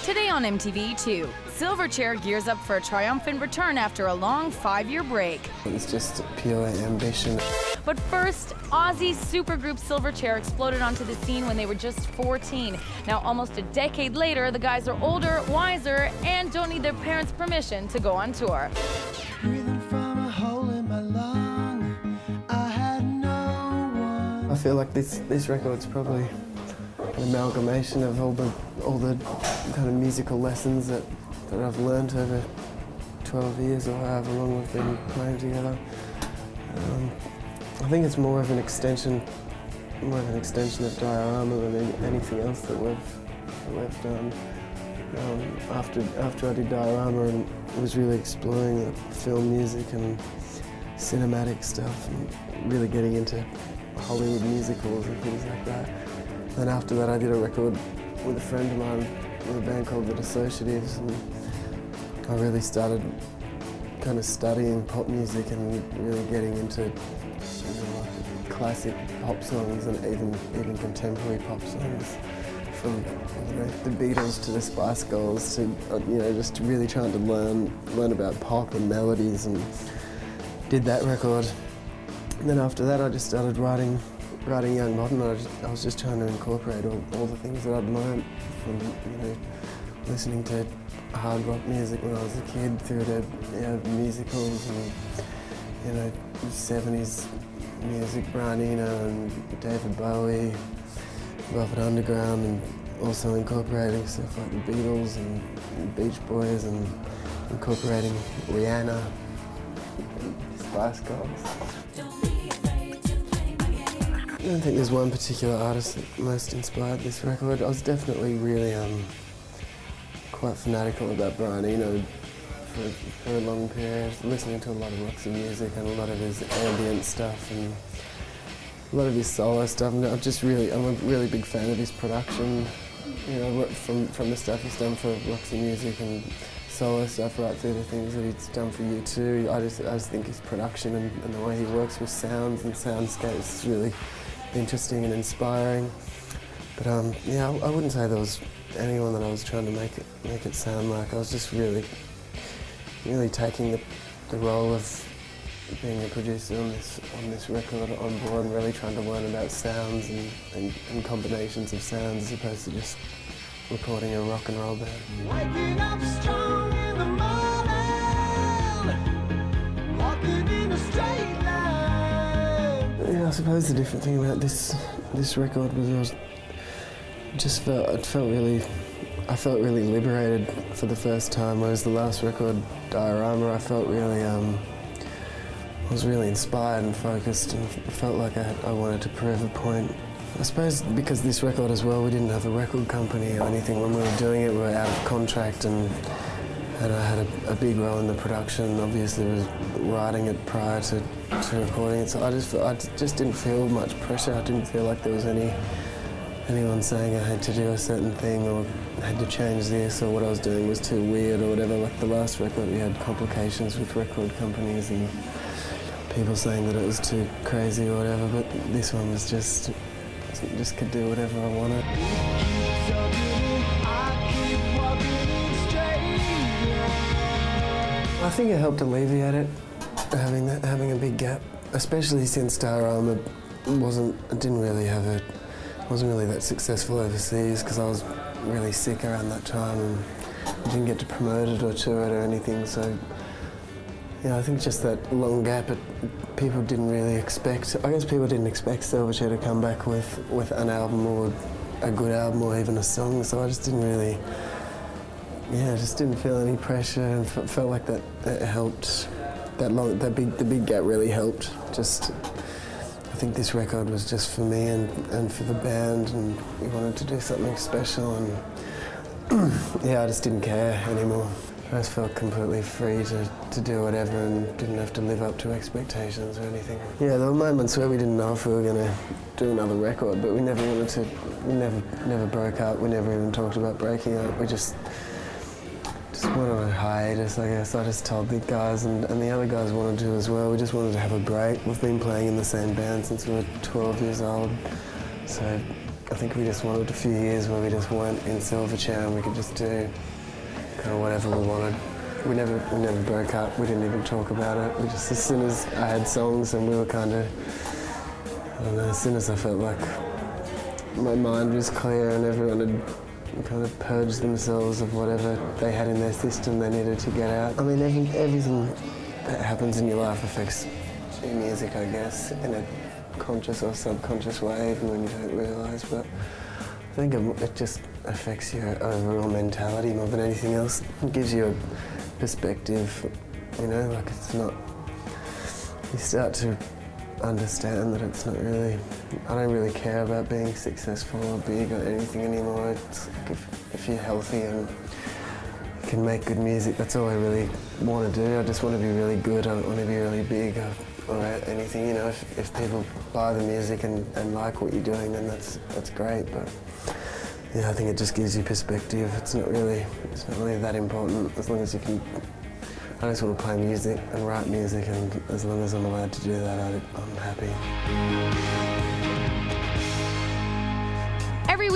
Today on MTV2, Silverchair gears up for a triumphant return after a long 5-year break. It's just pure ambition. But first, Aussie supergroup Silverchair exploded onto the scene when they were just 14. Now, almost a decade later, the guys are older, wiser, and don't need their parents' permission to go on tour. Breathing from a hole in my lung, I had no one. I feel like this record's probably an amalgamation of all the kind of musical lessons that I've learned over 12 years or however long we've been playing together. I think it's more of an extension of Diorama than anything else that we've done. After I did Diorama and was really exploring the film music and cinematic stuff and really getting into Hollywood musicals and things like that. Then after that I did a record with a friend of mine with a band called The Dissociatives, and I really started kind of studying pop music and really getting into classic pop songs and even contemporary pop songs, from the Beatles to the Spice Girls to just really trying to learn about pop and melodies, and did that record. And then after that I just started writing Young Modern. I was just trying to incorporate all the things that I'd learned from listening to hard rock music when I was a kid, through to musicals and 70s music, Brian Eno and David Bowie, Velvet Underground, and also incorporating stuff like the Beatles and Beach Boys, and incorporating Rihanna, Spice Girls. I don't think there's one particular artist that most inspired this record. I was definitely really quite fanatical about Brian Eno for a long period, listening to a lot of Roxy music and a lot of his ambient stuff and a lot of his solo stuff. And I'm a really big fan of his production. From the stuff he's done for Roxy music and solo stuff right through the things that he's done for U2. I just think his production and the way he works with sounds and soundscapes is really interesting and inspiring. But I wouldn't say there was anyone that I was trying to make it sound like. I was just really taking the role of being a producer on this record on board, and really trying to learn about sounds and combinations of sounds, as opposed to just recording a rock and roll band. Waking up strong in the morning, walking in a straight line. Yeah, I suppose the different thing about this record was I felt really liberated for the first time, whereas the last record, Diorama, I felt really, I was really inspired and focused, and felt like I wanted to prove a point. I suppose because this record as well, we didn't have a record company or anything when we were doing it. We were out of contract, and I had a big role in the production. Obviously, I was writing it prior to recording it, so I just didn't feel much pressure. I didn't feel like there was anyone saying I had to do a certain thing or had to change this, or what I was doing was too weird or whatever. Like the last record, we had complications with record companies and people saying that it was too crazy or whatever, but this one was just could do whatever I wanted. I think it helped alleviate it, having a big gap, especially since Diorama wasn't really that successful overseas, because I was really sick around that time and didn't get to promote it or tour it or anything. So I think just that long gap, people didn't really expect. I guess people didn't expect Silverchair to come back with an album or a good album or even a song. So I just didn't really, just didn't feel any pressure, and felt like that helped. The big gap really helped. I think this record was just for me and for the band, and we wanted to do something special, and I just didn't care anymore. I just felt completely free to do whatever and didn't have to live up to expectations or anything. Yeah, there were moments where we didn't know if we were going to do another record, but we never broke up, we never even talked about breaking up. We just went on a hiatus, I guess. I just told the guys, and the other guys wanted to as well. We just wanted to have a break. We've been playing in the same band since we were 12 years old, so I think we just wanted a few years where we just weren't in Silverchair and we could just do kind of whatever we wanted. We never broke up, we didn't even talk about it. We just, as soon as I had songs and we were kind of, I don't know, as soon as I felt like my mind was clear and everyone had kind of purged themselves of whatever they had in their system they needed to get out. I mean, everything that happens in your life affects your music, I guess, in a conscious or subconscious way, even when you don't realise, but I think it just affects your overall mentality more than anything else. It gives you a perspective, you know, like it's not, you start to understand that it's not really, I don't really care about being successful or big or anything anymore. It's like if you're healthy and you can make good music, that's all I really want to do. I just want to be really good, I don't want to be really big or anything, you know. If people buy the music and like what you're doing, then that's great, but yeah, I think it just gives you perspective. It's not really that important as long as you can. I just want to play music and write music, and as long as I'm allowed to do that, I'm happy. Every week.